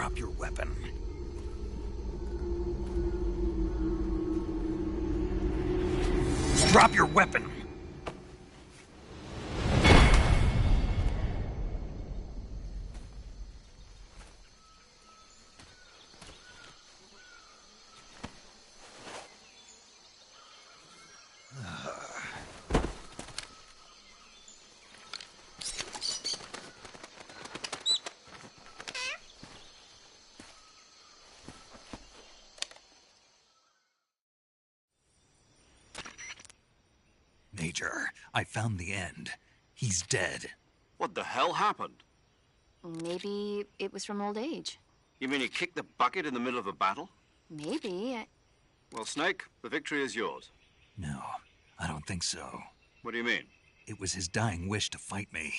Drop your weapon. Drop your weapon! Major, I found the end. He's dead. What the hell happened? Maybe it was from old age. You mean he kicked the bucket in the middle of a battle? Maybe. Well, Snake, the victory is yours. No, I don't think so. What do you mean? It was his dying wish to fight me,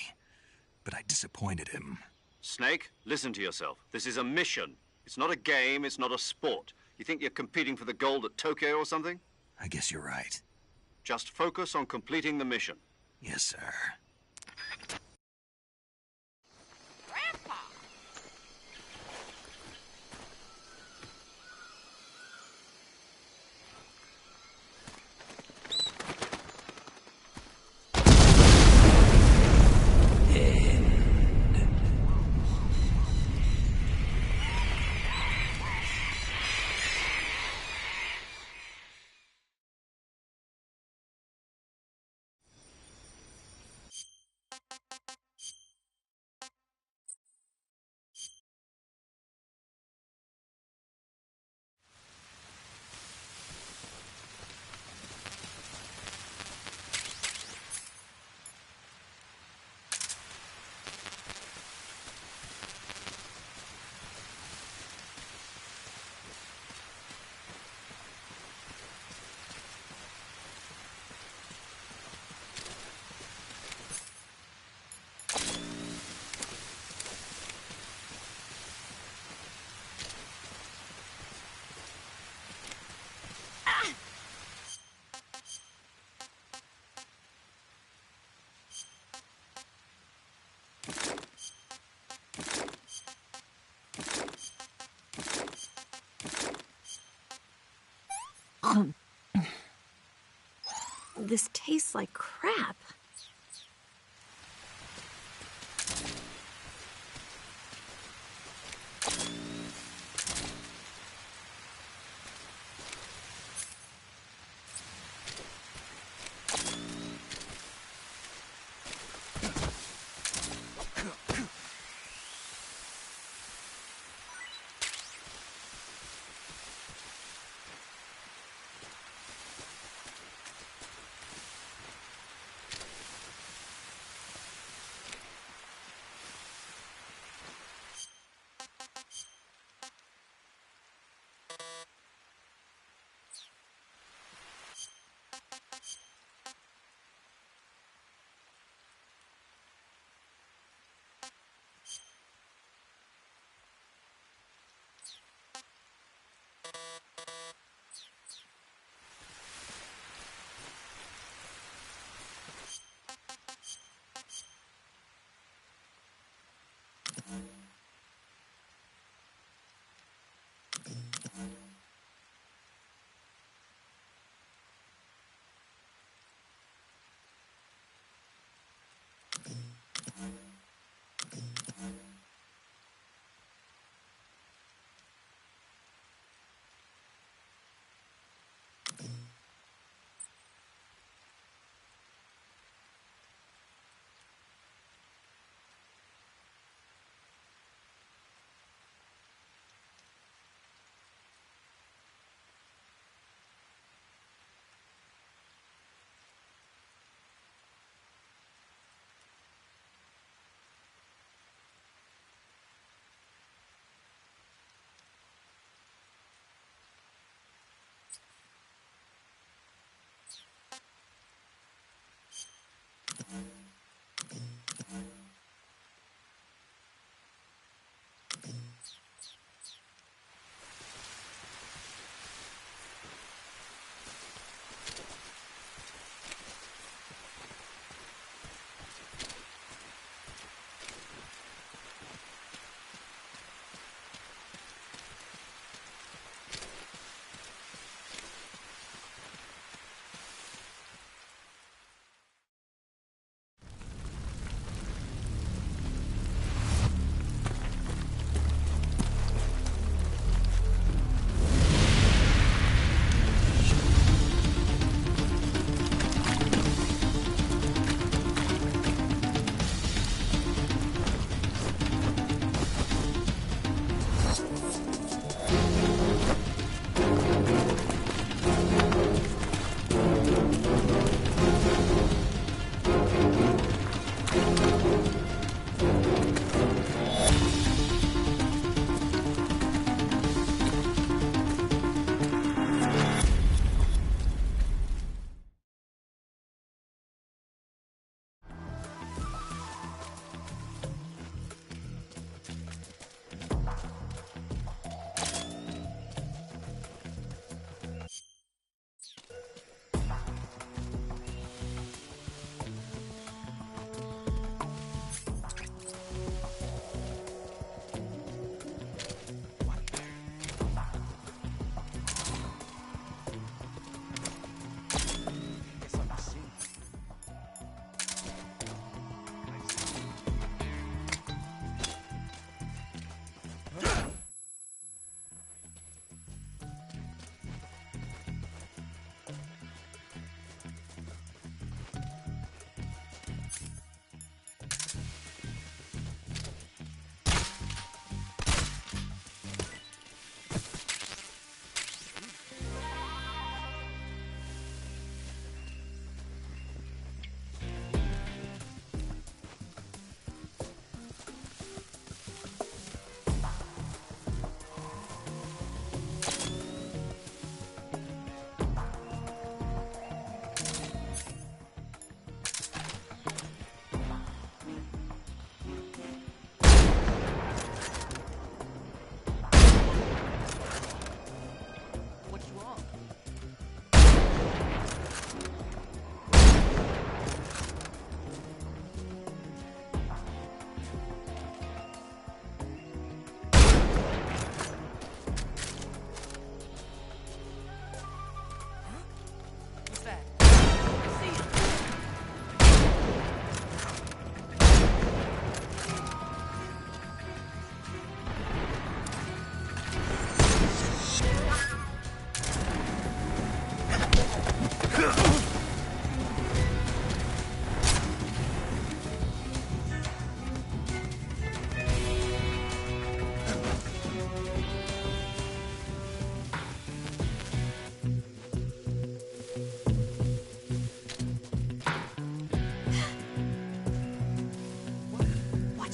but I disappointed him. Snake, listen to yourself. This is a mission. It's not a game, it's not a sport. You think you're competing for the gold at Tokyo or something? I guess you're right. Just focus on completing the mission. Yes, sir. Grandpa! This tastes like crap.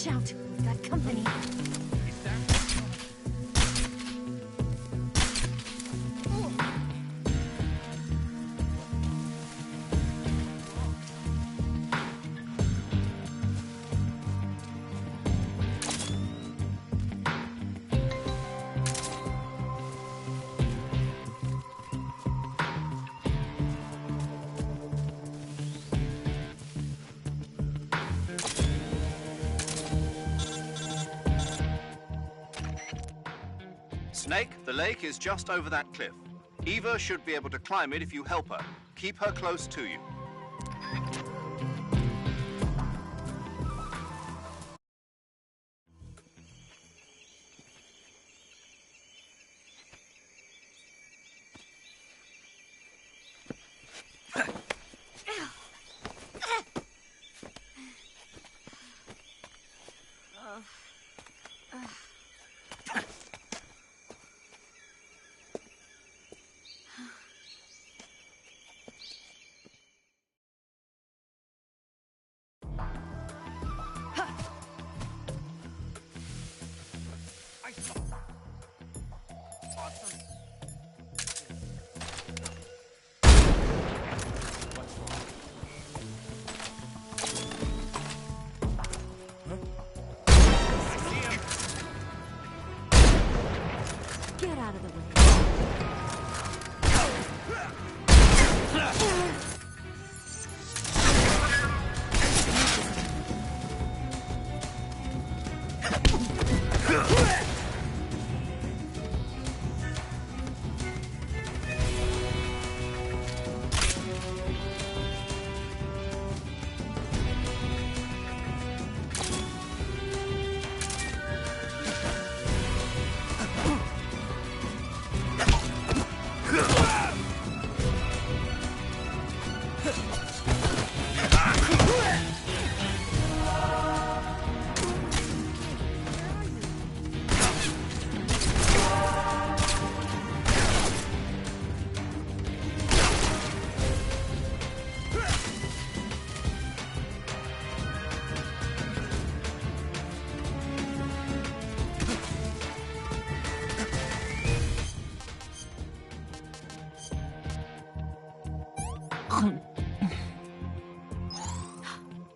Watch out. We've got company. Snake, the lake is just over that cliff. Eva should be able to climb it if you help her. Keep her close to you. Get out of the way.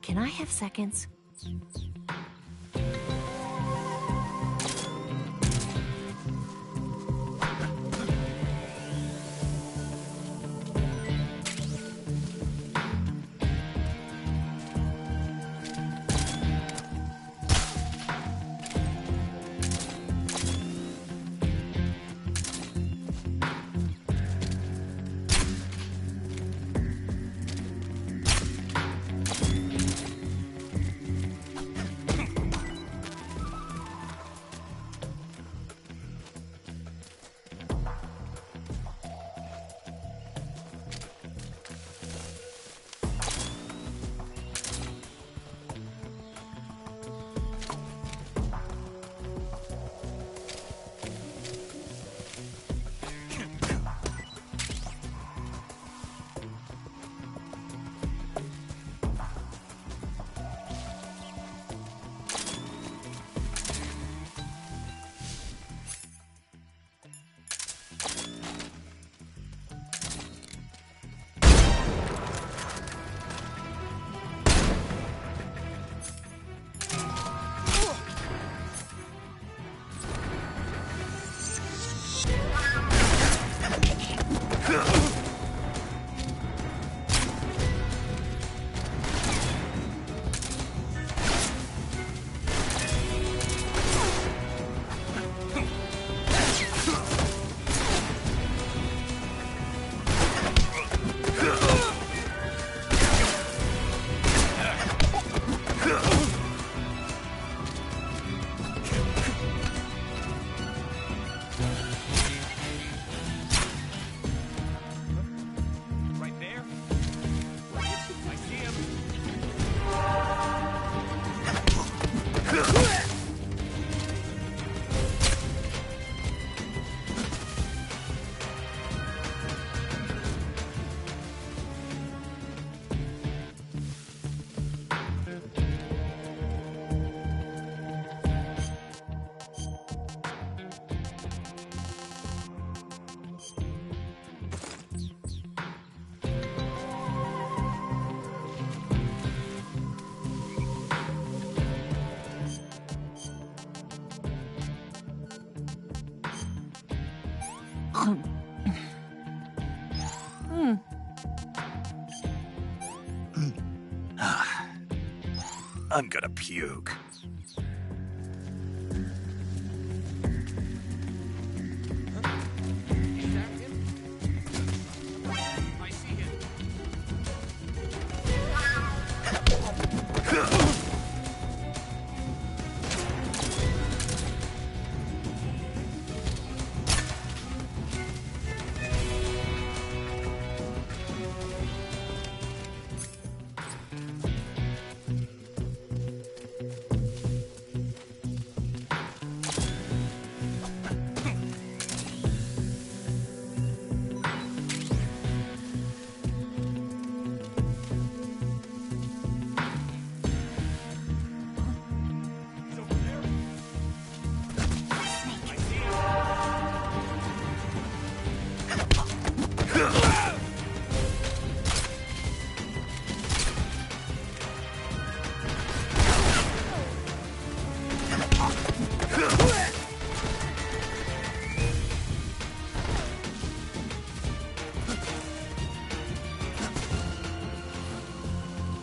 Can I have seconds? I'm gonna puke. I see him.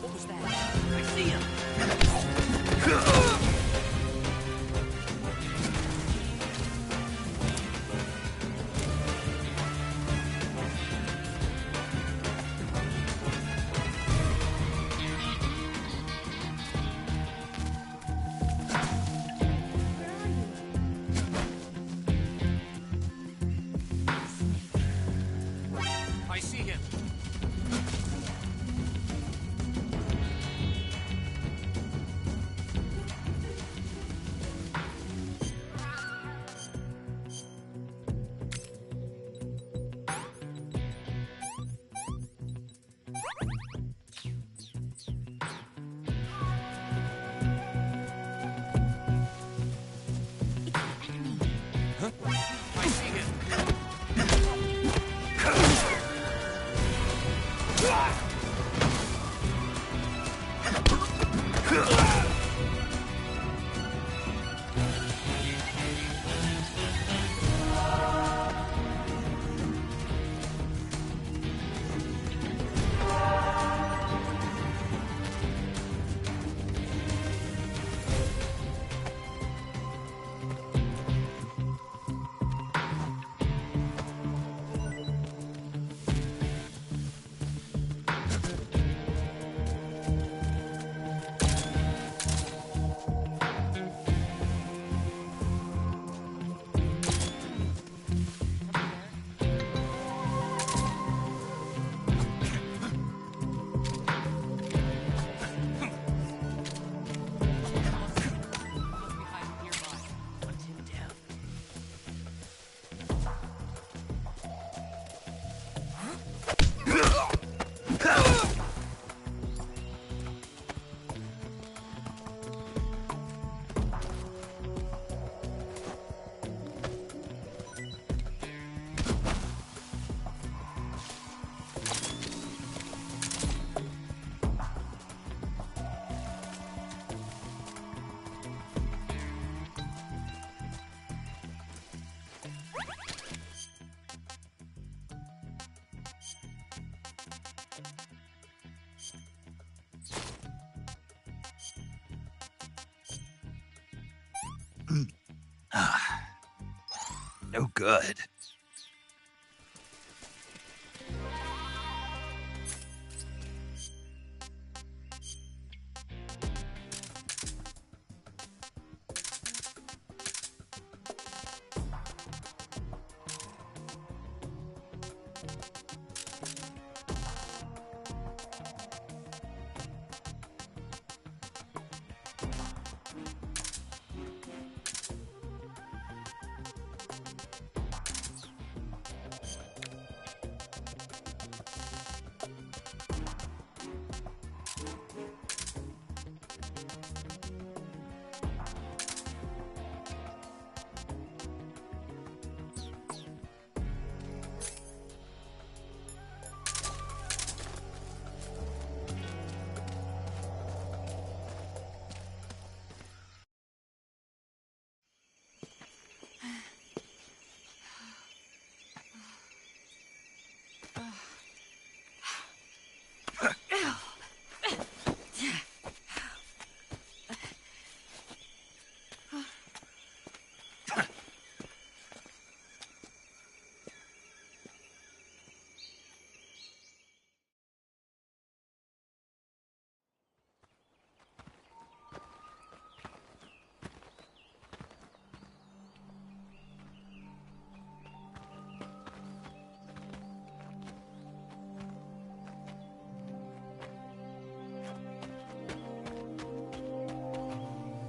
What was that? I see him. I see him. I see him. No good.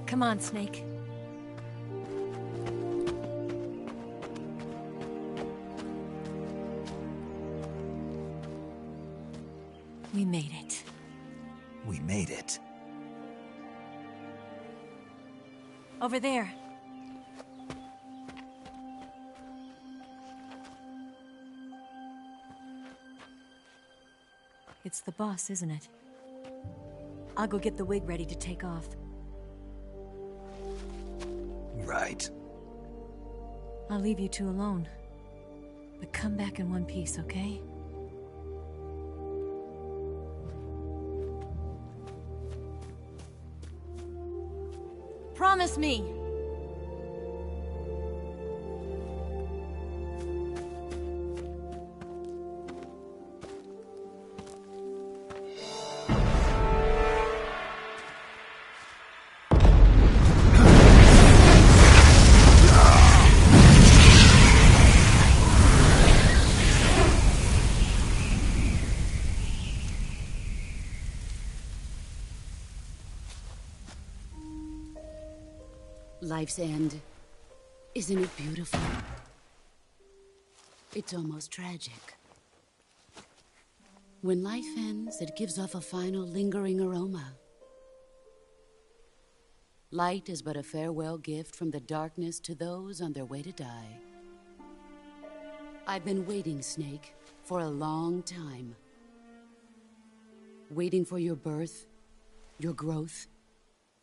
Come on, Snake. We made it. We made it. Over there. It's the boss, isn't it? I'll go get the wig ready to take off. Right. I'll leave you two alone. But come back in one piece, okay? Promise me! Life's end. Isn't it beautiful? It's almost tragic. When life ends, it gives off a final lingering aroma. Light is but a farewell gift from the darkness to those on their way to die. I've been waiting, Snake, for a long time. Waiting for your birth, your growth,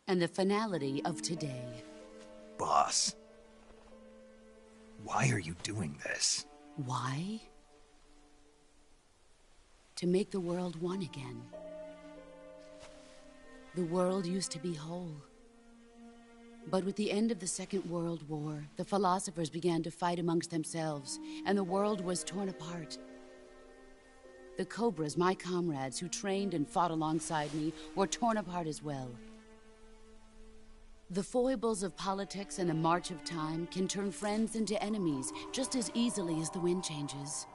and the finality of today. Boss. Why are you doing this? Why? To make the world one again. The world used to be whole. But with the end of the Second World War, the philosophers began to fight amongst themselves, and the world was torn apart. The Cobras, my comrades who trained and fought alongside me, were torn apart as well. The foibles of politics and the march of time can turn friends into enemies just as easily as the wind changes.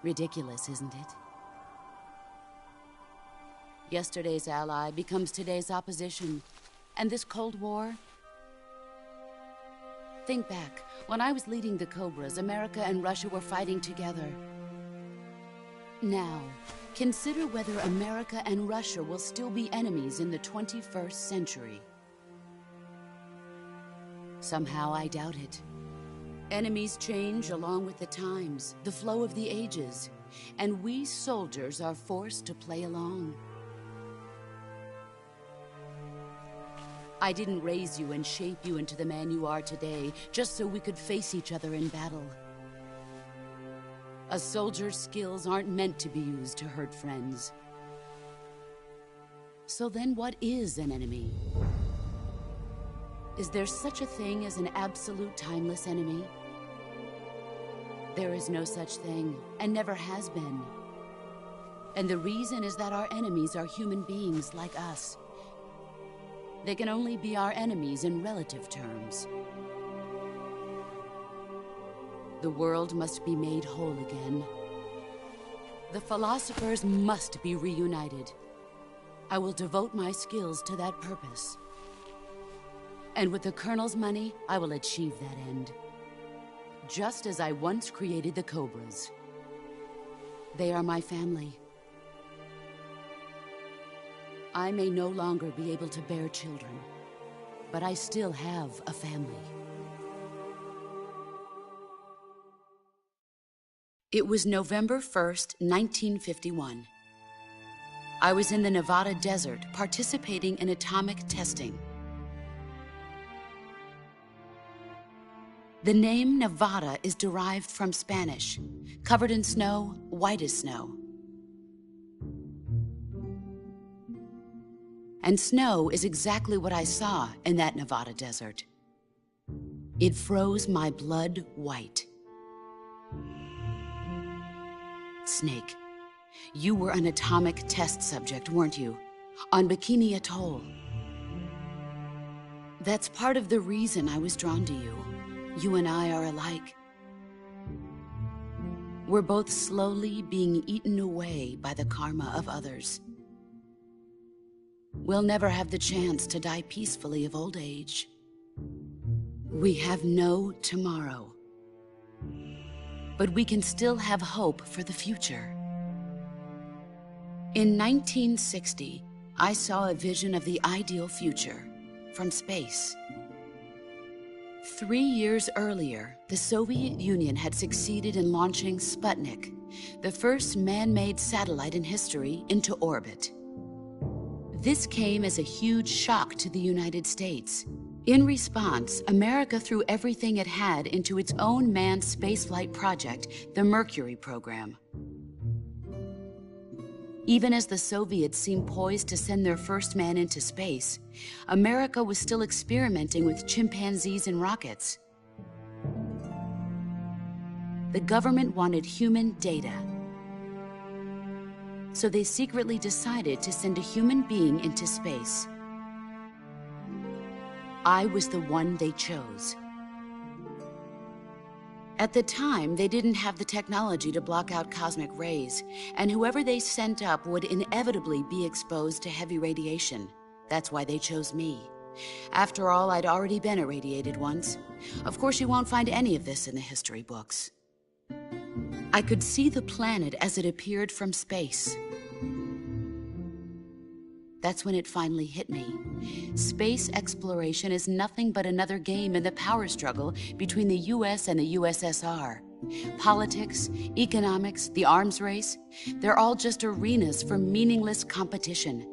Ridiculous, isn't it? Yesterday's ally becomes today's opposition. And this Cold War? Think back. When I was leading the Cobras, America and Russia were fighting together. Now, consider whether America and Russia will still be enemies in the 21st century. Somehow I doubt it. Enemies change along with the times, the flow of the ages, and we soldiers are forced to play along. I didn't raise you and shape you into the man you are today just so we could face each other in battle. A soldier's skills aren't meant to be used to hurt friends. So then what is an enemy? Is there such a thing as an absolute timeless enemy? There is no such thing, and never has been. And the reason is that our enemies are human beings like us. They can only be our enemies in relative terms. The world must be made whole again. The philosophers must be reunited. I will devote my skills to that purpose. And with the Colonel's money, I will achieve that end. Just as I once created the Cobras. They are my family. I may no longer be able to bear children, but I still have a family. It was November 1st, 1951. I was in the Nevada desert participating in atomic testing. The name Nevada is derived from Spanish, covered in snow, white as snow. And snow is exactly what I saw in that Nevada desert. It froze my blood white. Snake, you were an atomic test subject, weren't you? On Bikini Atoll. That's part of the reason I was drawn to you. You and I are alike. We're both slowly being eaten away by the karma of others. we'll never have the chance to die peacefully of old age. We have no tomorrow. But we can still have hope for the future. In 1960, I saw a vision of the ideal future from space. 3 years earlier, the Soviet Union had succeeded in launching Sputnik, the first man-made satellite in history, into orbit. This came as a huge shock to the United States. In response, America threw everything it had into its own manned spaceflight project, the Mercury program. Even as the Soviets seemed poised to send their first man into space, America was still experimenting with chimpanzees and rockets. The government wanted human data. So they secretly decided to send a human being into space. I was the one they chose. At the time, they didn't have the technology to block out cosmic rays, and whoever they sent up would inevitably be exposed to heavy radiation. That's why they chose me. After all, I'd already been irradiated once. Of course, you won't find any of this in the history books. I could see the planet as it appeared from space. That's when it finally hit me. Space exploration is nothing but another game in the power struggle between the US and the USSR. Politics, economics, the arms race, they're all just arenas for meaningless competition.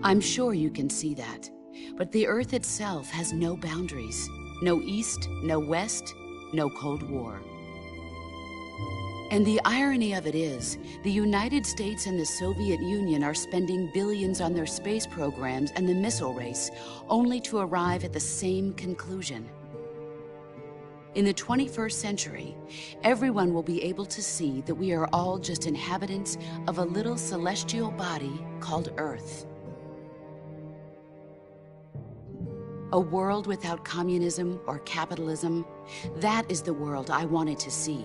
I'm sure you can see that, but the Earth itself has no boundaries. No East, no West, no Cold War. And the irony of it is, the United States and the Soviet Union are spending billions on their space programs and the missile race, only to arrive at the same conclusion. In the 21st century, everyone will be able to see that we are all just inhabitants of a little celestial body called Earth. A world without communism or capitalism, that is the world I wanted to see.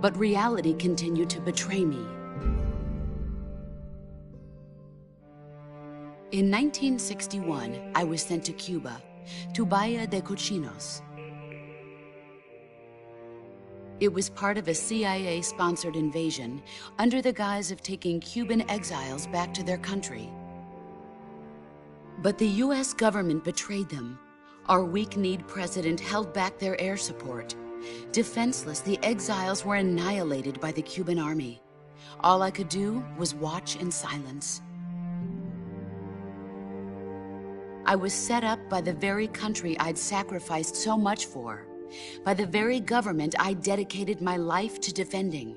But reality continued to betray me. In 1961, I was sent to Cuba, to Bahia de Cochinos. It was part of a CIA-sponsored invasion under the guise of taking Cuban exiles back to their country. But the US government betrayed them. Our weak-kneed president held back their air support. Defenseless, the exiles were annihilated by the Cuban army. All I could do was watch in silence. I was set up by the very country I'd sacrificed so much for, by the very government I dedicated my life to defending.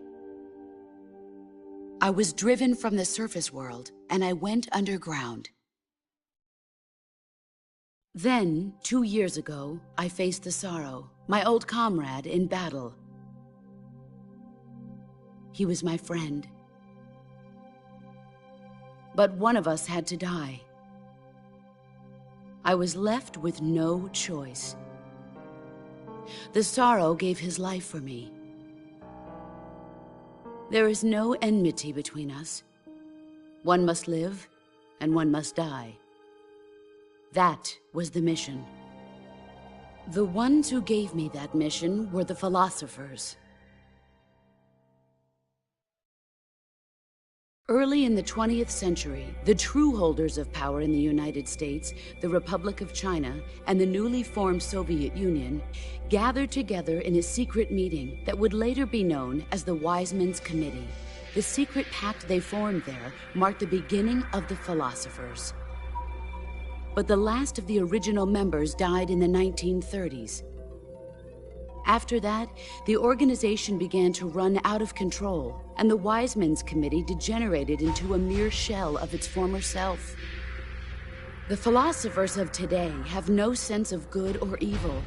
I was driven from the surface world, and I went underground. Then, 2 years ago, I faced the Sorrow, my old comrade in battle. He was my friend. But one of us had to die. I was left with no choice. The Sorrow gave his life for me. There is no enmity between us. One must live, and one must die. That was the mission. The ones who gave me that mission were the philosophers. Early in the 20th century, the true holders of power in the United States, the Republic of China, and the newly formed Soviet Union gathered together in a secret meeting that would later be known as the Wise Men's Committee. The secret pact they formed there marked the beginning of the philosophers. But the last of the original members died in the 1930s. After that, the organization began to run out of control, and the Wise Men's Committee degenerated into a mere shell of its former self. The philosophers of today have no sense of good or evil.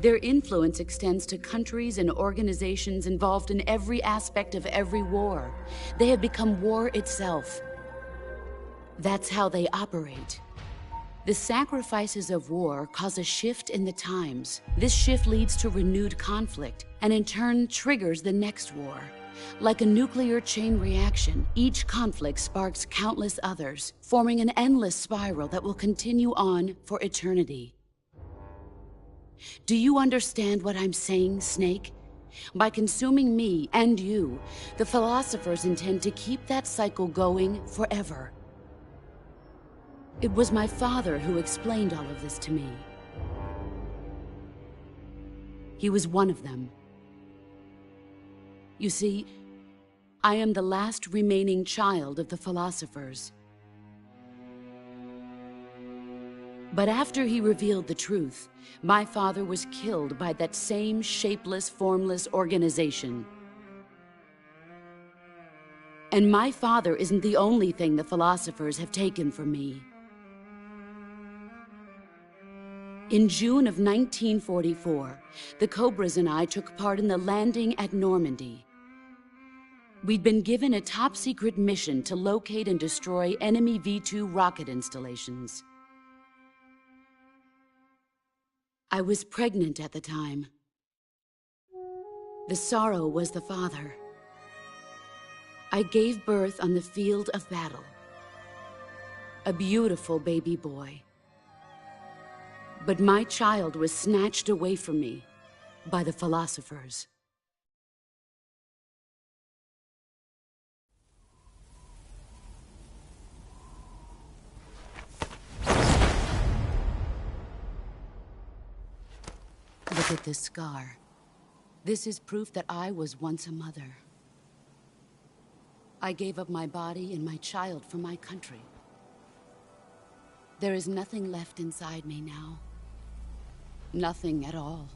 Their influence extends to countries and organizations involved in every aspect of every war. They have become war itself. That's how they operate. The sacrifices of war cause a shift in the times. This shift leads to renewed conflict, and in turn triggers the next war. Like a nuclear chain reaction, each conflict sparks countless others, forming an endless spiral that will continue on for eternity. Do you understand what I'm saying, Snake? By consuming me and you, the philosophers intend to keep that cycle going forever. It was my father who explained all of this to me. He was one of them. You see, I am the last remaining child of the philosophers. But after he revealed the truth, my father was killed by that same shapeless, formless organization. And my father isn't the only thing the philosophers have taken from me. In June of 1944, the Cobras and I took part in the landing at Normandy. We'd been given a top-secret mission to locate and destroy enemy V-2 rocket installations. I was pregnant at the time. The sorrow was the father. I gave birth on the field of battle. A beautiful baby boy. But my child was snatched away from me by the philosophers. Look at this scar. This is proof that I was once a mother. I gave up my body and my child for my country. There is nothing left inside me now. Nothing at all.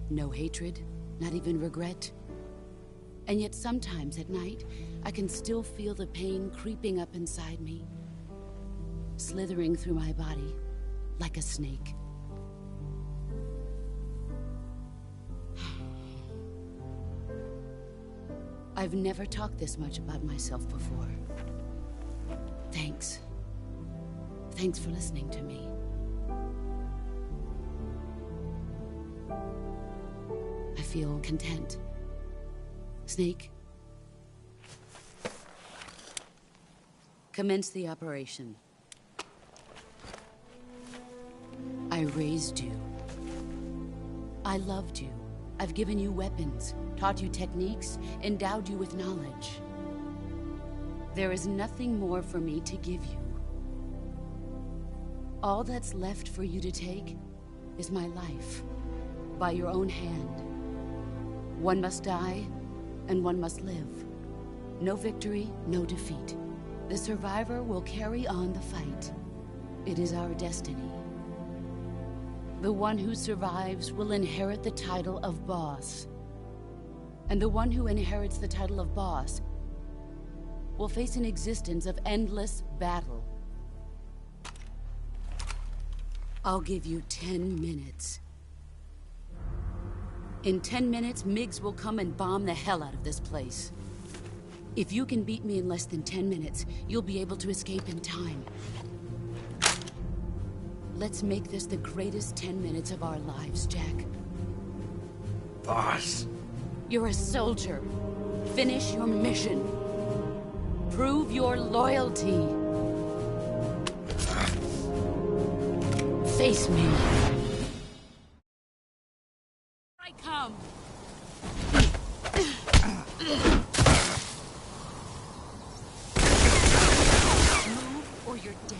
No hatred, not even regret. And yet sometimes at night, I can still feel the pain creeping up inside me, slithering through my body like a snake. I've never talked this much about myself before. Thanks. Thanks for listening to me. I feel content. Snake? Commence the operation. I raised you. I loved you. I've given you weapons, taught you techniques, endowed you with knowledge. There is nothing more for me to give you. All that's left for you to take is my life, by your own hand. One must die, and one must live. No victory, no defeat. The survivor will carry on the fight. It is our destiny. The one who survives will inherit the title of boss. And the one who inherits the title of boss will face an existence of endless battle. I'll give you 10 minutes. In 10 minutes, MiGs will come and bomb the hell out of this place. If you can beat me in less than 10 minutes, you'll be able to escape in time. Let's make this the greatest 10 minutes of our lives, Jack. Boss. You're a soldier. Finish your mission. Prove your loyalty. Face me. I come. Move or you're dead.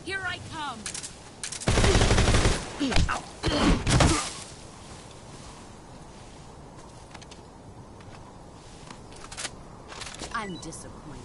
Here I come. I'm disappointed.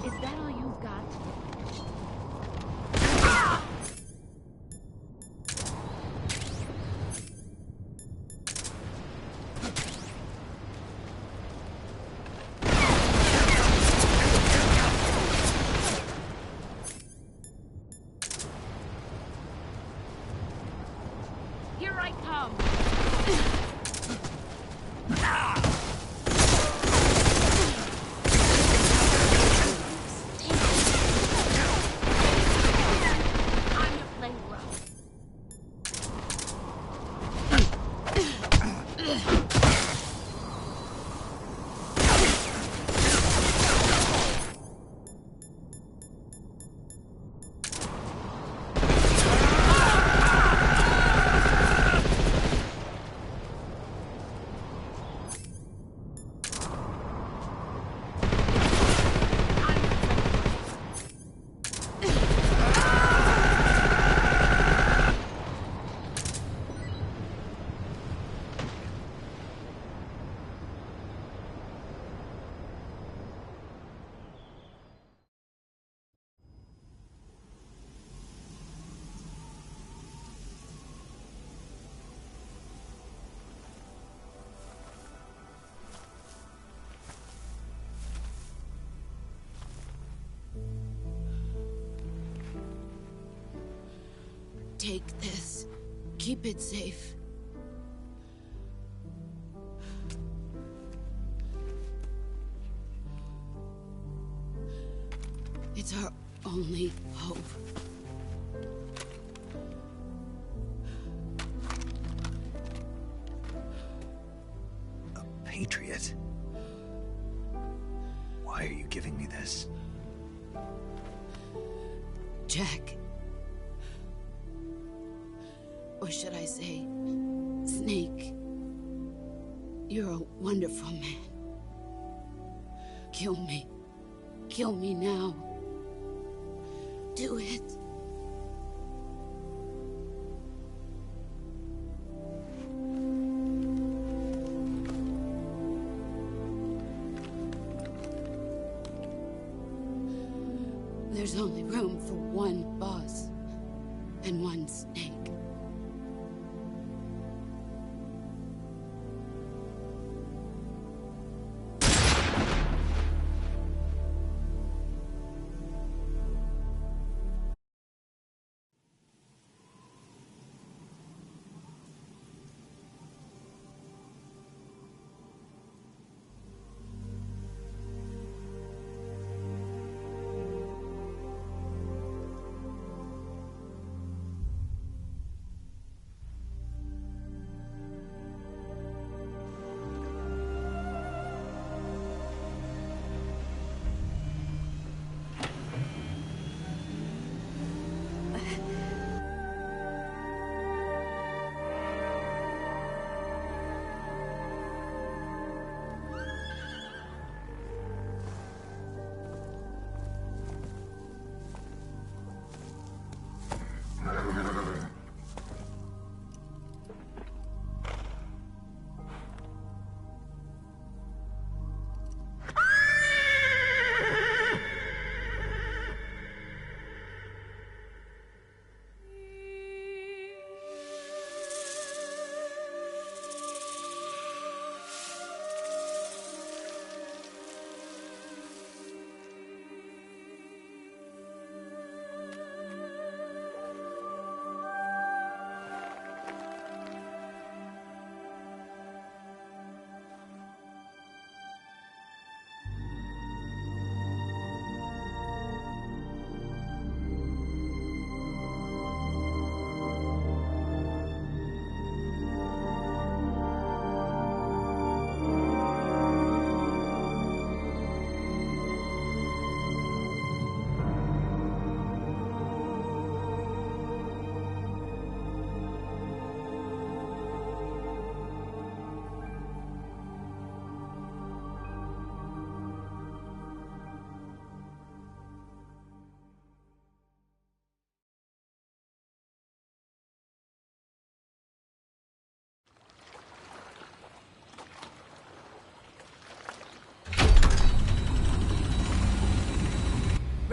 Is that all you've got? Here I come! I'm your playground. Take this. Keep it safe. It's our only hope. A patriot? Why are you giving me this? Jack. Or should I say, Snake? You're a wonderful man. Kill me. Kill me now. Do it. There's only room for one boss and one Snake.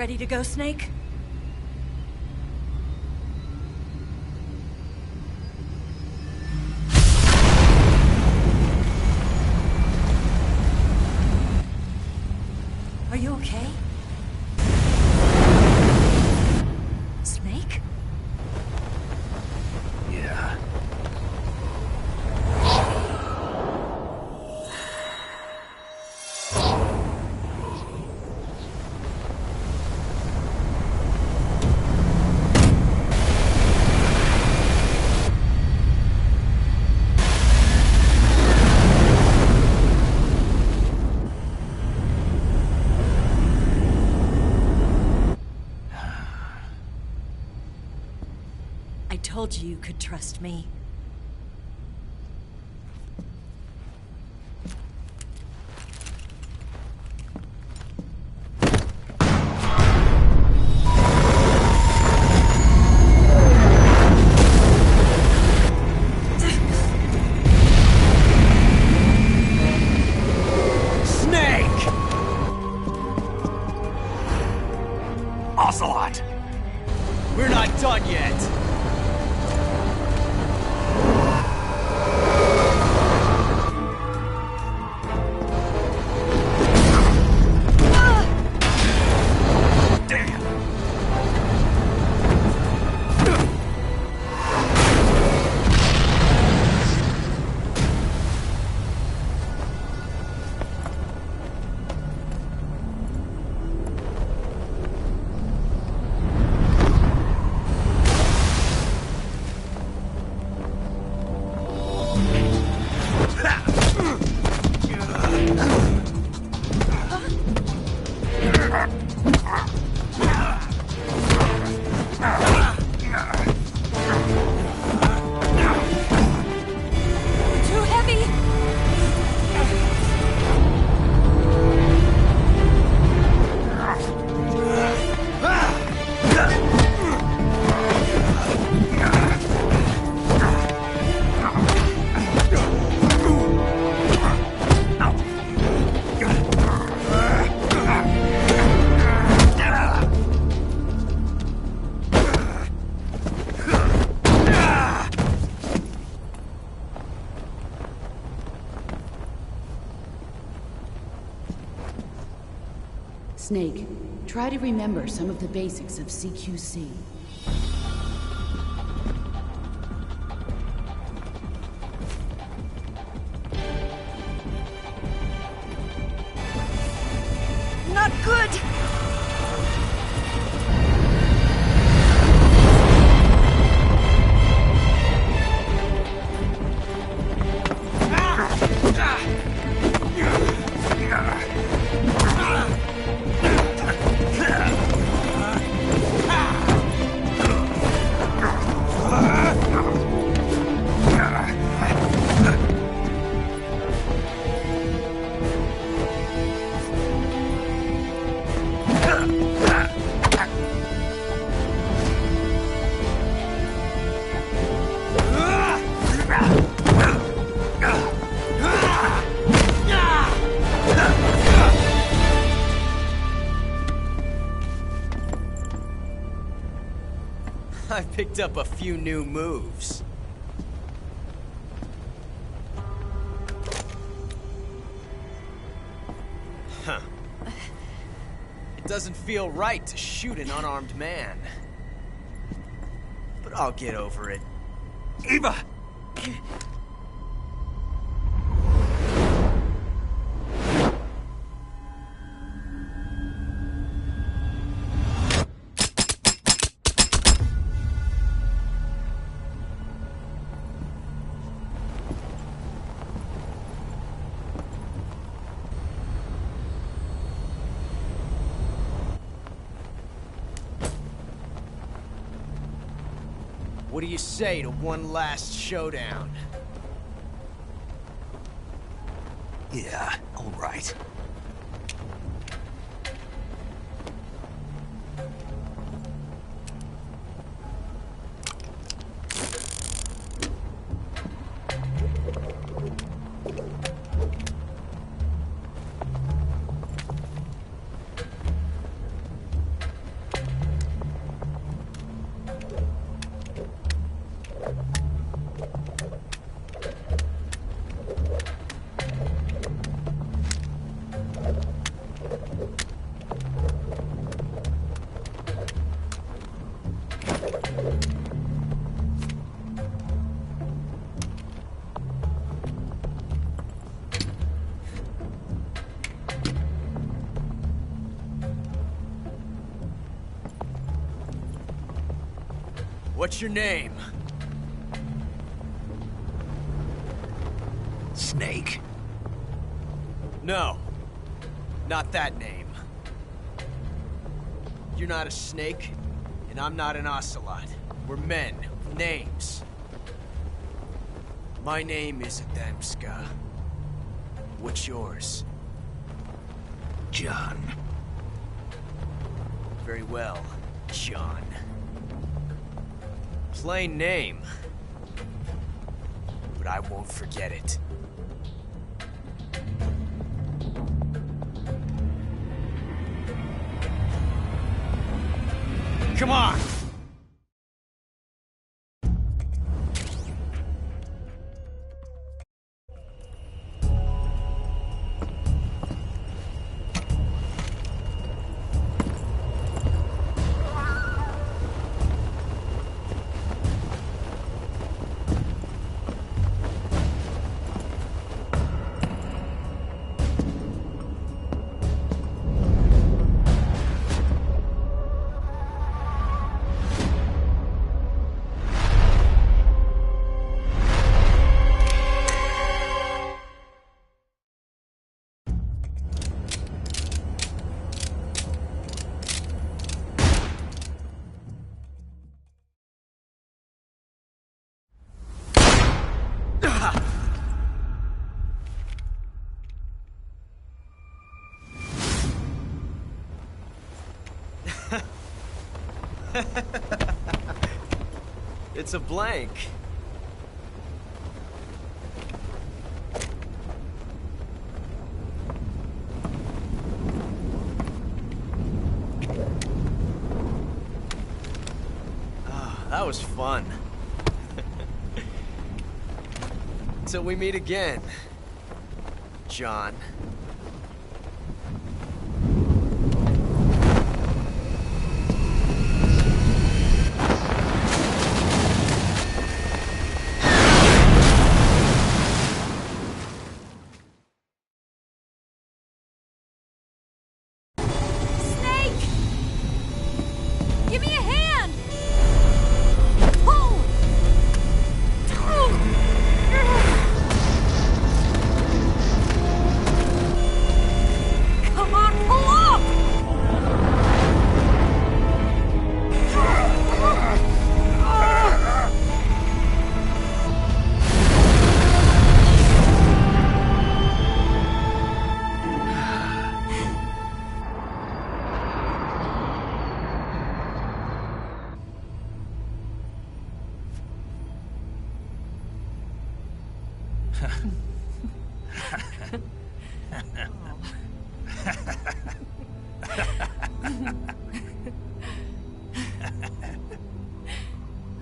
Ready to go, Snake? Are you okay? Snake? Yeah. I told you you could trust me. Snake! Ocelot! We're not done yet. Too heavy! Snake, try to remember some of the basics of CQC. Not good! I picked up a few new moves. Huh. It doesn't feel right to shoot an unarmed man. But I'll get over it. Eva! What do you say to one last showdown? Yeah, all right. What's your name? Snake. No. Not that name. You're not a snake, and I'm not an ocelot. We're men with names. My name is Adamska. What's yours? John. Very well, John. Plain name. But I won't forget it. Come on! It's a blank. Ah, that was fun. Till we meet again, John. Give me a hand! Pull! Come on, pull up!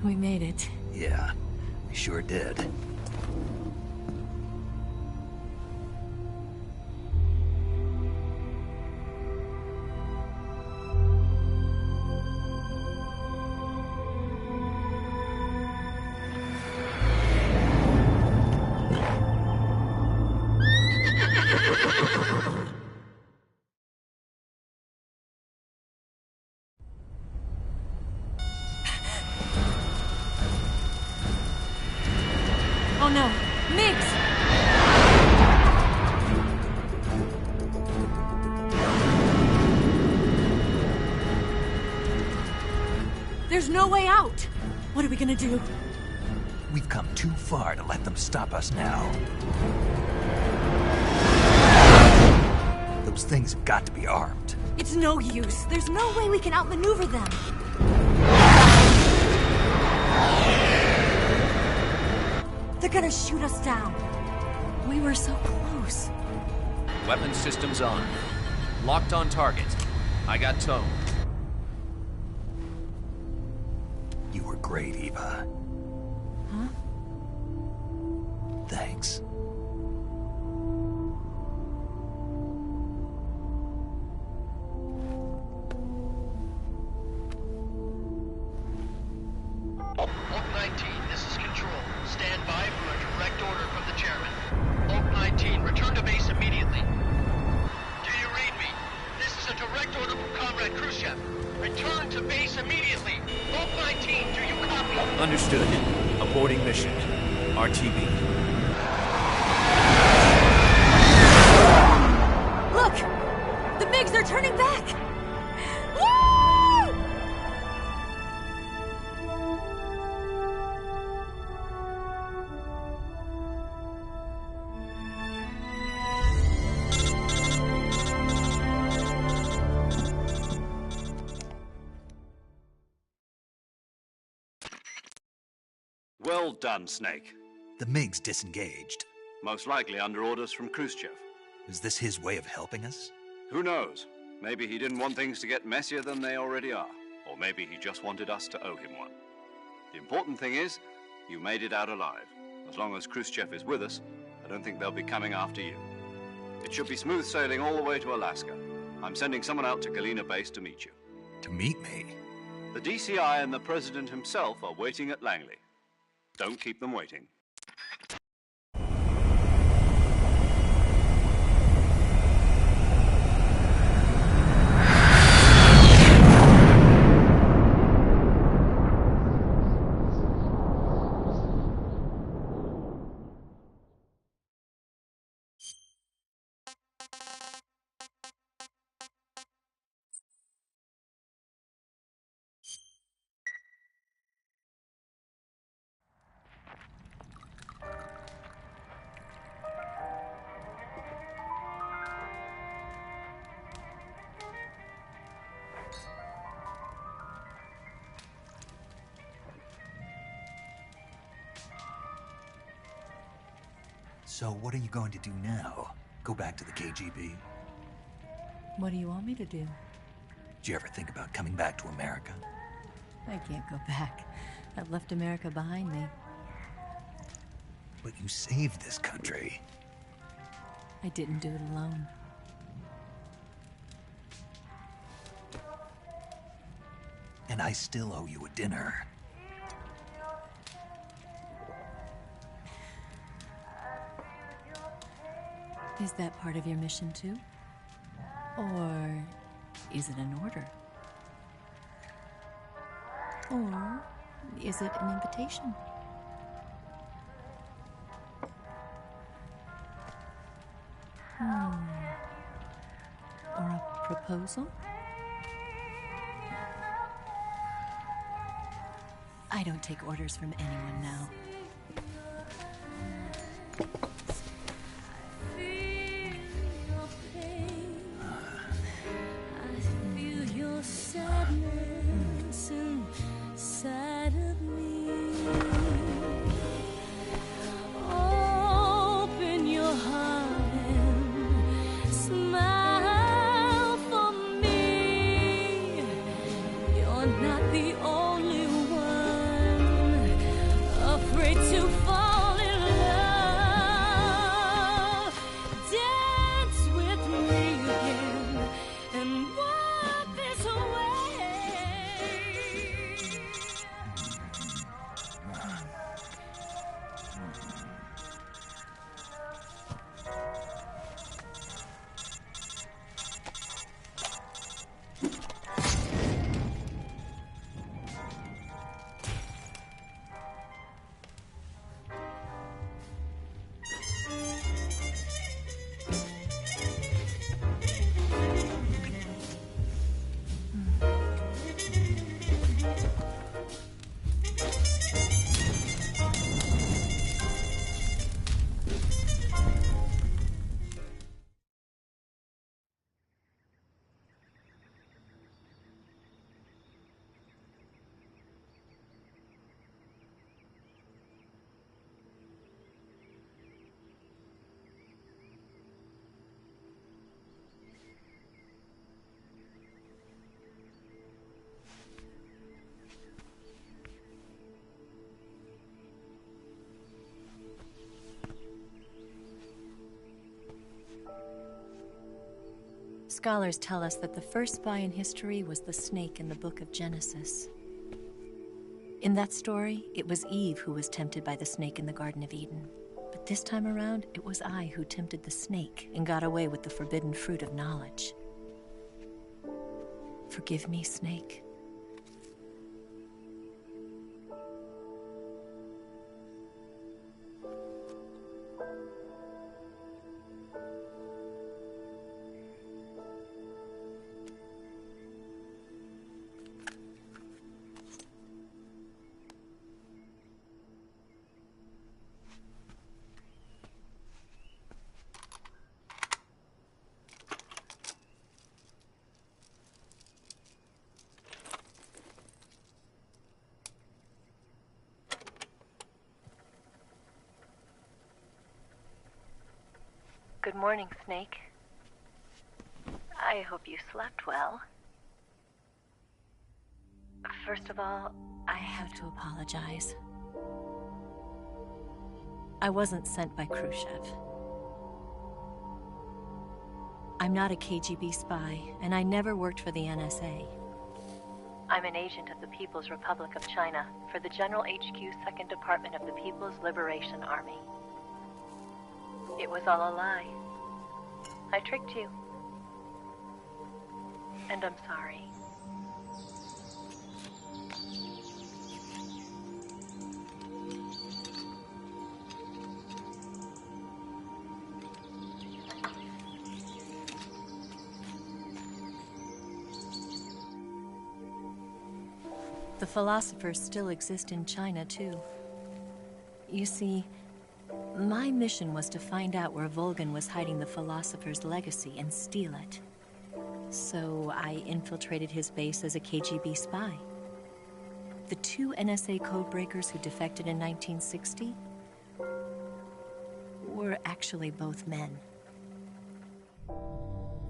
We made it. Yeah, we sure did. Oh no, Mix! There's no way out! What are we gonna do? We've come too far to let them stop us now. Those things have got to be armed. It's no use. There's no way we can outmaneuver them. They're gonna shoot us down. We were so close. Weapon systems on. Locked on target. I got tone. You were great, Eva. Huh? Thanks. Oak 19, this is Control. Stand by for a direct order from the chairman. Oak 19, return to base immediately. Do you read me? This is a direct order from Comrade Khrushchev. Return to base immediately. Oak 19, do you copy? Understood. Aborting mission. RTB. Look! The MiGs are turning back! Woo! Well done, Snake. The MiG's disengaged. Most likely under orders from Khrushchev. Is this his way of helping us? Who knows? Maybe he didn't want things to get messier than they already are. Or maybe he just wanted us to owe him one. The important thing is, you made it out alive. As long as Khrushchev is with us, I don't think they'll be coming after you. It should be smooth sailing all the way to Alaska. I'm sending someone out to Galena Base to meet you. To meet me? The DCI and the President himself are waiting at Langley. Don't keep them waiting. So what are you going to do now? Go back to the KGB? What do you want me to do? Did you ever think about coming back to America? I can't go back. I've left America behind me. But you saved this country. I didn't do it alone. And I still owe you a dinner. Is that part of your mission too? Or is it an order? Or is it an invitation? Or a proposal? I don't take orders from anyone now. Scholars tell us that the first spy in history was the snake in the book of Genesis. In that story, it was Eve who was tempted by the snake in the Garden of Eden. But this time around, it was I who tempted the snake and got away with the forbidden fruit of knowledge. Forgive me, Snake. Good morning, Snake. I hope you slept well. First of all, I have to apologize. I wasn't sent by Khrushchev. I'm not a KGB spy, and I never worked for the NSA. I'm an agent of the People's Republic of China for the General HQ 2nd Department of the People's Liberation Army. It was all a lie. I tricked you. And I'm sorry. The philosophers still exist in China, too. You see, my mission was to find out where Volgin was hiding the philosopher's legacy and steal it. So I infiltrated his base as a KGB spy. The 2 NSA codebreakers who defected in 1960 were actually both men.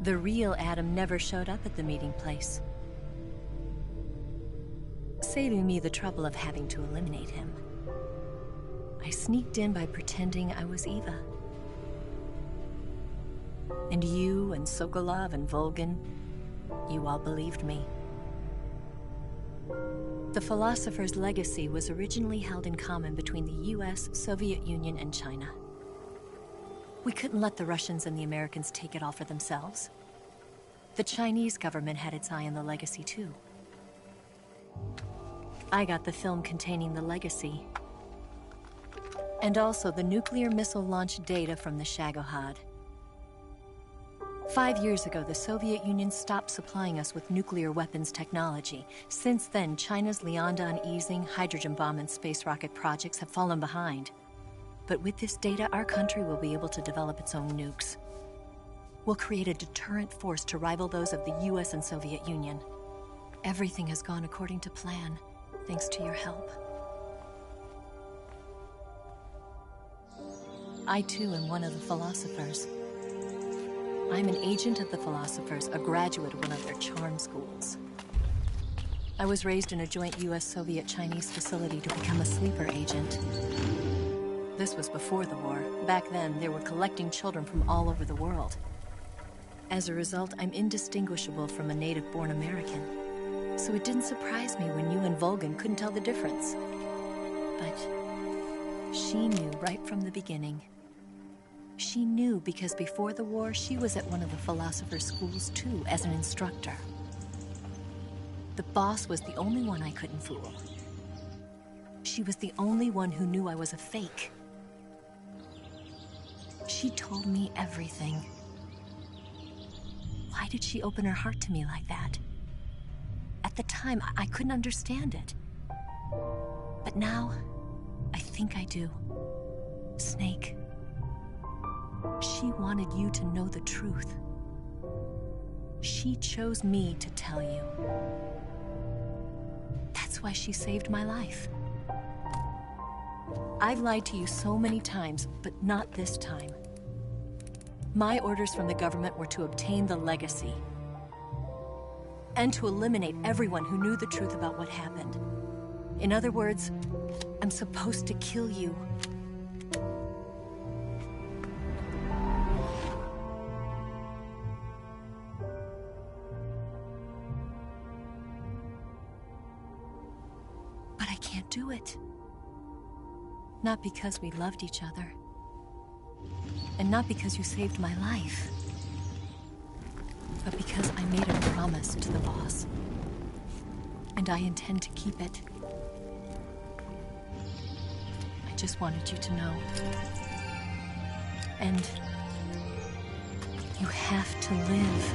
The real Adam never showed up at the meeting place, saving me the trouble of having to eliminate him. I sneaked in by pretending I was Eva. And you and Sokolov and Volgin, you all believed me. The philosopher's legacy was originally held in common between the US, Soviet Union, and China. We couldn't let the Russians and the Americans take it all for themselves. The Chinese government had its eye on the legacy too. I got the film containing the legacy, and also the nuclear missile launch data from the Shagohod. 5 years ago, the Soviet Union stopped supplying us with nuclear weapons technology. Since then, China's Liaodong easing, hydrogen bomb, and space rocket projects have fallen behind. But with this data, our country will be able to develop its own nukes. We'll create a deterrent force to rival those of the US and Soviet Union. Everything has gone according to plan, thanks to your help. I too am one of the philosophers. I'm an agent of the philosophers, a graduate of one of their charm schools. I was raised in a joint US-Soviet-Chinese facility to become a sleeper agent. This was before the war. Back then, they were collecting children from all over the world. As a result, I'm indistinguishable from a native-born American. So it didn't surprise me when you and Volgin couldn't tell the difference. But she knew right from the beginning. She knew because before the war, she was at one of the philosopher's schools too, as an instructor. The boss was the only one I couldn't fool. She was the only one who knew I was a fake. She told me everything. Why did she open her heart to me like that? At the time, I couldn't understand it. But now, I think I do. Snake. She wanted you to know the truth. She chose me to tell you. That's why she saved my life. I've lied to you so many times, but not this time. My orders from the government were to obtain the legacy and to eliminate everyone who knew the truth about what happened. In other words, I'm supposed to kill you. But I can't do it. Not because we loved each other. And not because you saved my life. But because I made a promise. promise to the boss. And I intend to keep it. I just wanted you to know. And you have to live.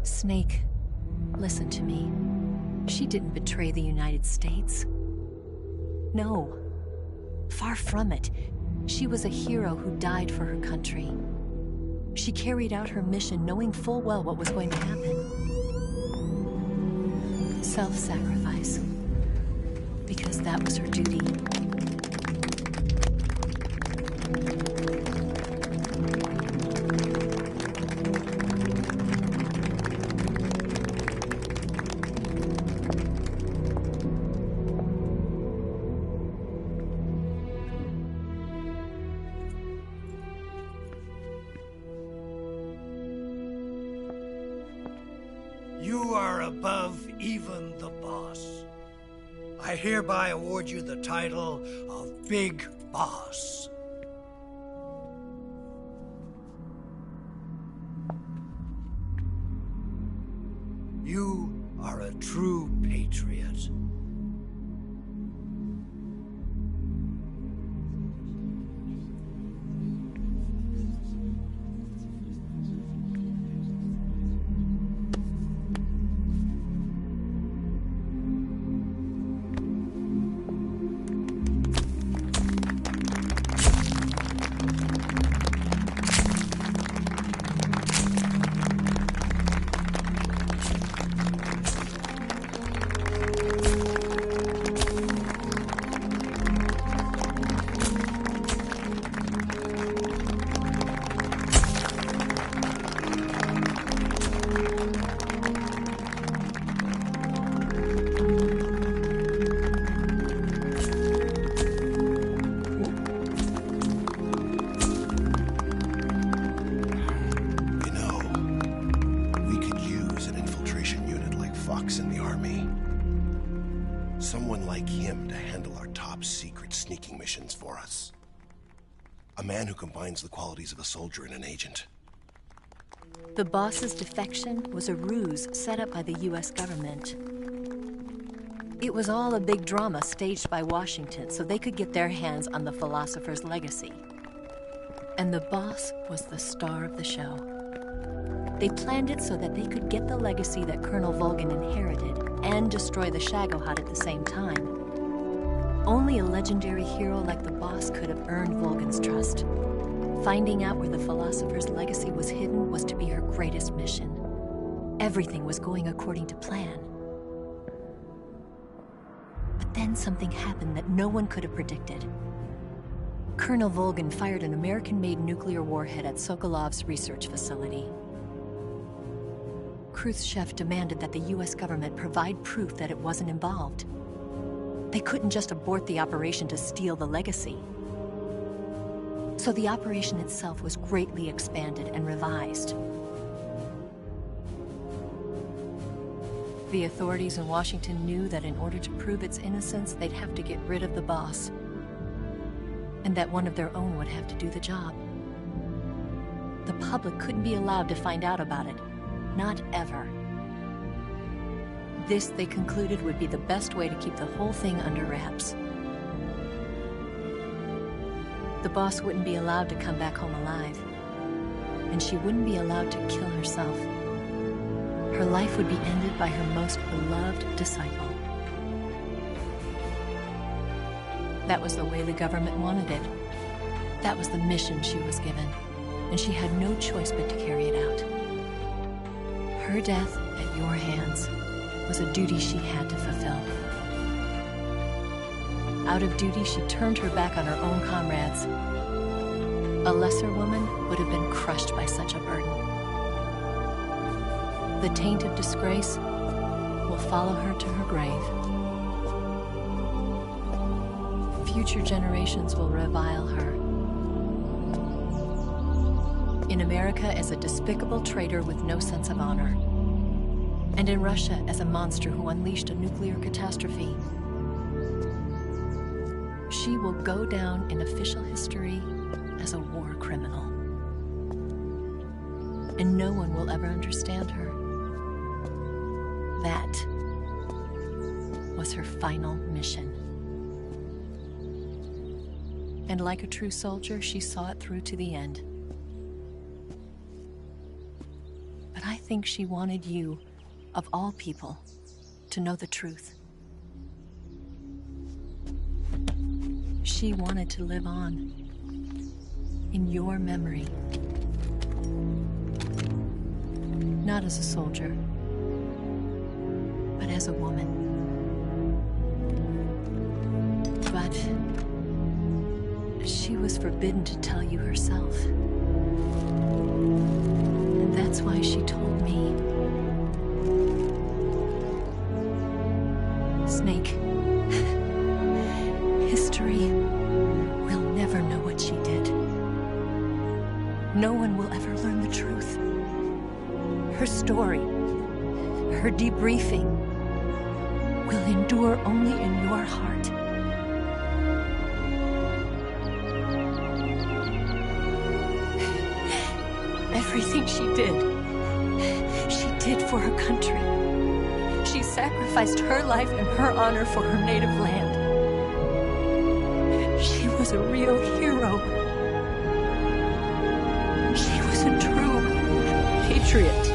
Snake, listen to me. She didn't betray the United States. No. Far from it. She was a hero who died for her country. She carried out her mission knowing full well what was going to happen. Self-sacrifice. Because that was her duty. You are above even the boss. I hereby award you the title of Big Boss. You are a true patriot. In the army. Someone like him to handle our top secret sneaking missions for us. A man who combines the qualities of a soldier and an agent. The boss's defection was a ruse set up by the US government. It was all a big drama staged by Washington so they could get their hands on the philosopher's legacy. And the boss was the star of the show. They planned it so that they could get the legacy that Colonel Volgin inherited and destroy the Shagohod at the same time. Only a legendary hero like the boss could have earned Volgin's trust. Finding out where the philosopher's legacy was hidden was to be her greatest mission. Everything was going according to plan. But then something happened that no one could have predicted. Colonel Volgin fired an American-made nuclear warhead at Sokolov's research facility. Khrushchev demanded that the US government provide proof that it wasn't involved. They couldn't just abort the operation to steal the legacy. So the operation itself was greatly expanded and revised. The authorities in Washington knew that in order to prove its innocence, they'd have to get rid of the boss, and that one of their own would have to do the job. The public couldn't be allowed to find out about it. Not ever. This, they concluded, would be the best way to keep the whole thing under wraps. The boss wouldn't be allowed to come back home alive, and she wouldn't be allowed to kill herself. Her life would be ended by her most beloved disciple. That was the way the government wanted it. That was the mission she was given, and she had no choice but to carry it out. Her death at your hands was a duty she had to fulfill. Out of duty, she turned her back on her own comrades. A lesser woman would have been crushed by such a burden. The taint of disgrace will follow her to her grave. Future generations will revile her. In America as a despicable traitor with no sense of honor. And in Russia as a monster who unleashed a nuclear catastrophe. She will go down in official history as a war criminal. And no one will ever understand her. That was her final mission. And like a true soldier, she saw it through to the end. But I think she wanted you, of all people, to know the truth. She wanted to live on, in your memory. Not as a soldier, but as a woman. But she was forbidden to tell you herself. And that's why she told me. Snake, history will never know what she did. No one will ever learn the truth. Her story, her debriefing, will endure only in your heart. Everything she did for her country. She sacrificed her life and her honor for her native land. She was a real hero. She was a true patriot.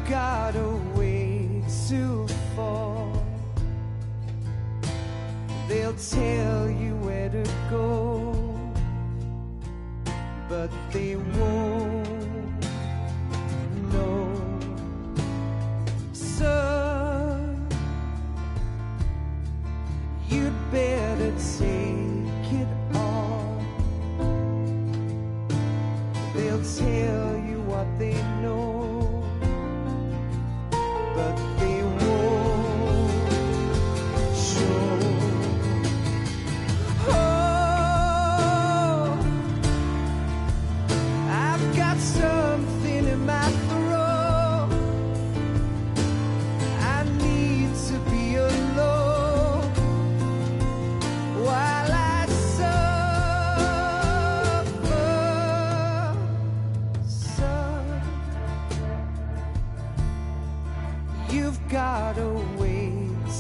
got a way to fall. They'll tell you where to go, but they won't know. Son, you'd better take it on. They'll tell you what they know, but they won't show. Oh, I've got something in my throat. I need to be alone while I suffer. Son, you've got a way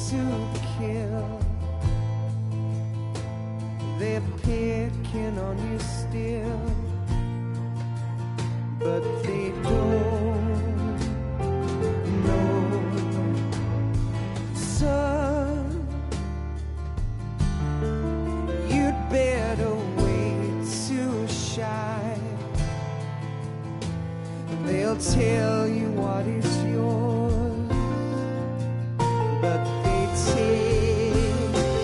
to kill. They're picking on you still, but they don't know. Son, you'd better wait to shine. They'll tell you what is yours, but they take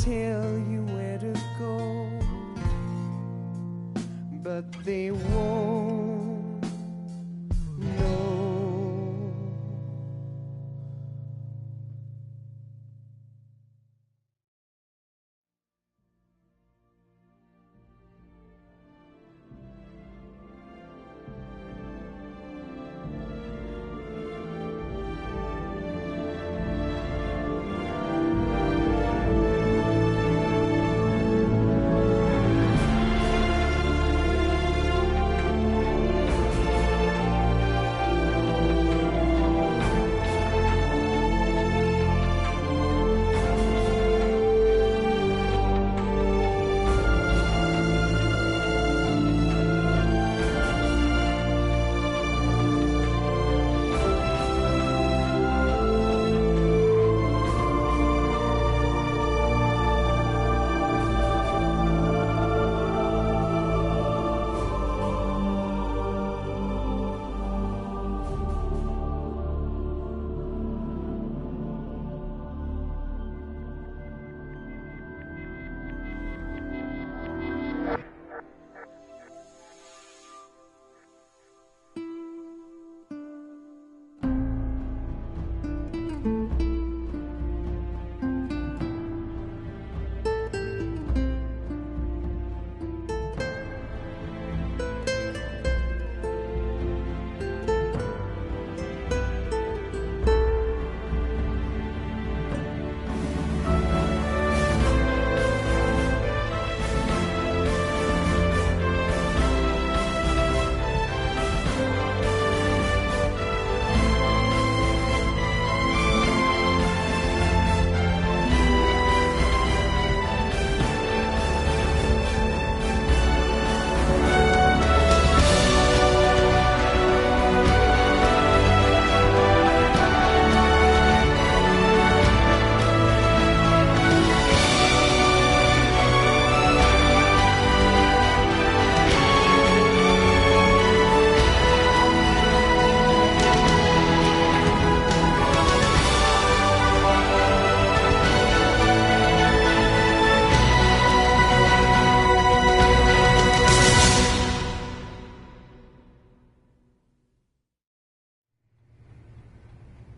tell you where to go, but they won't know.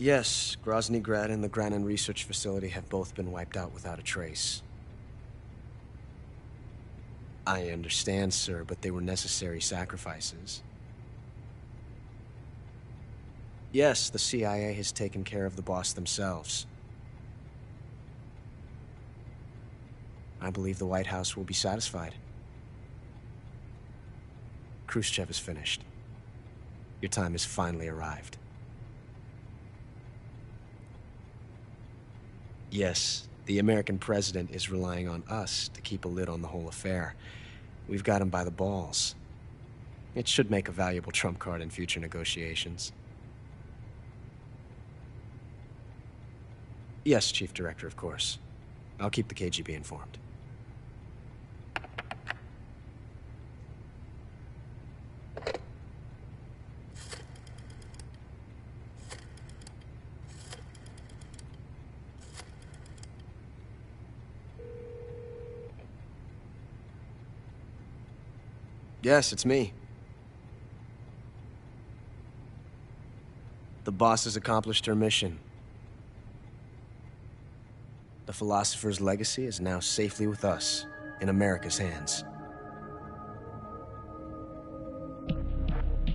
Yes, Grozny Grad and the Granin Research Facility have both been wiped out without a trace. I understand, sir, but they were necessary sacrifices. Yes, the CIA has taken care of the boss themselves. I believe the White House will be satisfied. Khrushchev is finished. Your time has finally arrived. Yes, the American president is relying on us to keep a lid on the whole affair. We've got him by the balls. It should make a valuable trump card in future negotiations. Yes, Chief Director, of course. I'll keep the KGB informed. Yes, it's me. The boss has accomplished her mission. The philosopher's legacy is now safely with us, in America's hands.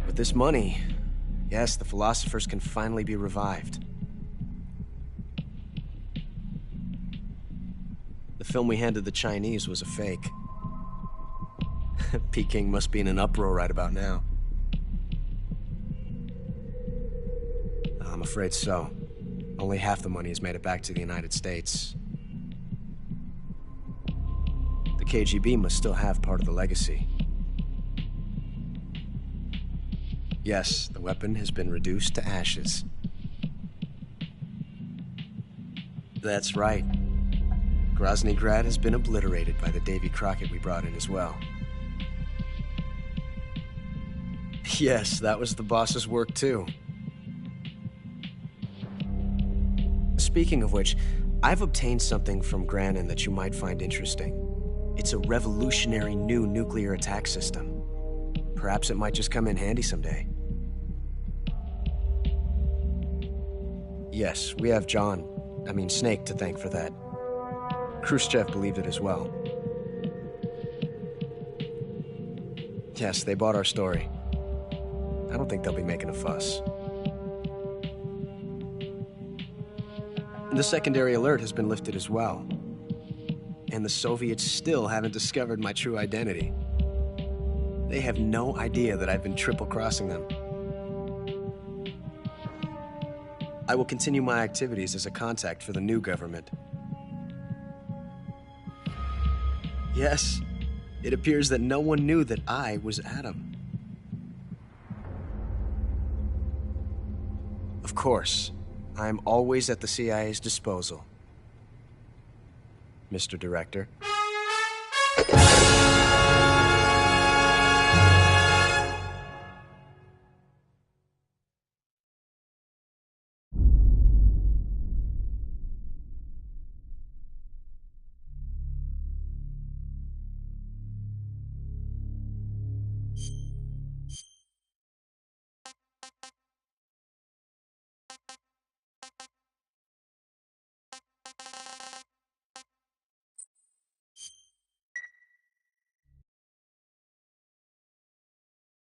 With this money, yes, the philosophers can finally be revived. The film we handed the Chinese was a fake. Peking must be in an uproar right about now. I'm afraid so. Only half the money has made it back to the United States. The KGB must still have part of the legacy. Yes, the weapon has been reduced to ashes. That's right. Grozny Grad has been obliterated by the Davy Crockett we brought in as well. Yes, that was the boss's work too. Speaking of which, I've obtained something from Grannon that you might find interesting. It's a revolutionary new nuclear attack system. Perhaps it might just come in handy someday. Yes, we have Snake to thank for that. Khrushchev believed it as well. Yes, they bought our story. I don't think they'll be making a fuss. The secondary alert has been lifted as well. And the Soviets still haven't discovered my true identity. They have no idea that I've been triple-crossing them. I will continue my activities as a contact for the new government. Yes, it appears that no one knew that I was Adam. Of course, I am always at the CIA's disposal, Mr. Director.